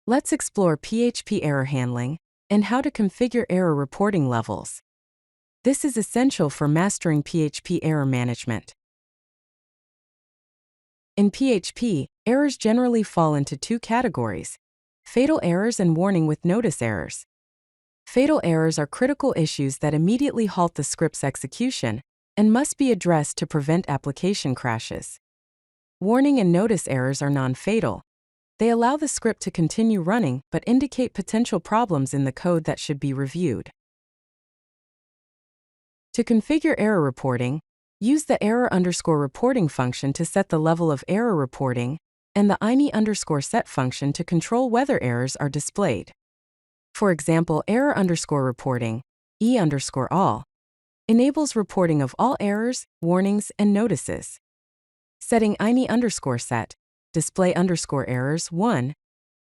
Let's explore PHP error handling and how to configure error reporting levels. This is essential for mastering PHP error management. In PHP, errors generally fall into two categories: fatal errors and warning with notice errors. Fatal errors are critical issues that immediately halt the script's execution and must be addressed to prevent application crashes. Warning and notice errors are non-fatal. They allow the script to continue running but indicate potential problems in the code that should be reviewed. To configure error reporting, use the error_reporting function to set the level of error reporting and the .ini_set function to control whether errors are displayed. For example, error_reporting, e_all, enables reporting of all errors, warnings, and notices. Setting .ini_set, display_errors 1,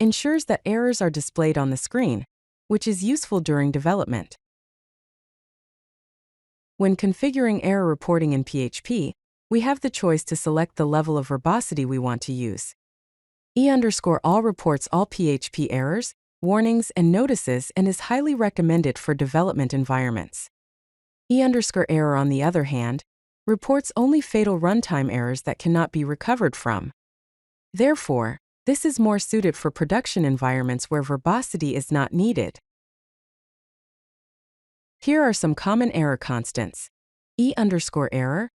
ensures that errors are displayed on the screen, which is useful during development. When configuring error reporting in PHP, we have the choice to select the level of verbosity we want to use. E_all reports all PHP errors, warnings, and notices and is highly recommended for development environments. E_error, on the other hand, reports only fatal runtime errors that cannot be recovered from. Therefore, this is more suited for production environments where verbosity is not needed. Here are some common error constants: E_error,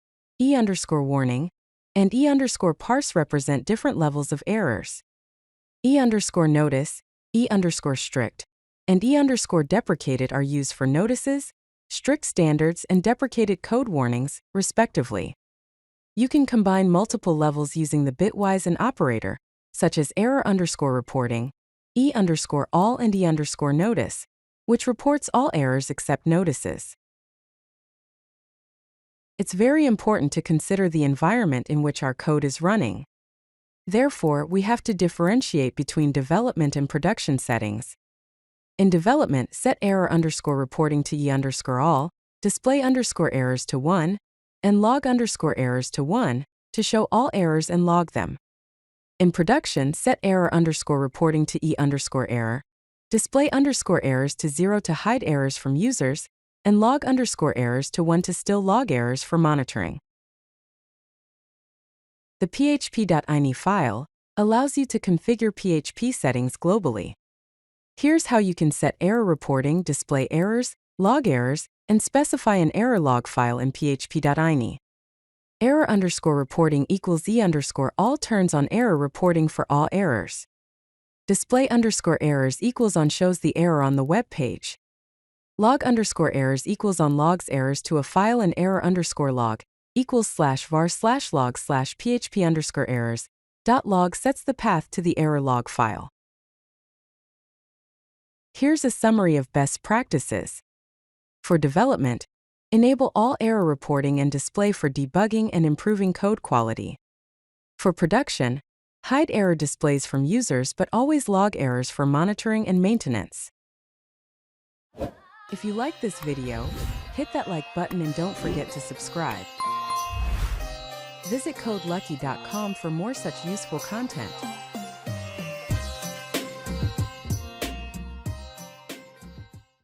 E_warning, and E_parse represent different levels of errors. E_notice, E_strict, and E_deprecated are used for notices, strict standards, and deprecated code warnings, respectively. You can combine multiple levels using the bitwise and operator, such as error_reporting, E_all, and E_notice, which reports all errors except notices. It's very important to consider the environment in which our code is running. Therefore, we have to differentiate between development and production settings. In development, set error_reporting to E_all, display_errors to 1, and log_errors to 1 to show all errors and log them. In production, set error_reporting to E_error, display_errors to 0 to hide errors from users, and log_errors to 1 to still log errors for monitoring. The PHP.ini file allows you to configure PHP settings globally. Here's how you can set error reporting, display errors, log errors, and specify an error log file in PHP.ini. Error_reporting equals E_all turns on error reporting for all errors. Display_errors equals on shows the error on the web page. Log_errors equals on logs errors to a file, and error_log equals /var/log/php_errors. .log sets the path to the error log file. Here's a summary of best practices. For development, enable all error reporting and display for debugging and improving code quality. For production, hide error displays from users but always log errors for monitoring and maintenance. If you like this video, hit that like button and don't forget to subscribe. Visit codelucky.com for more such useful content.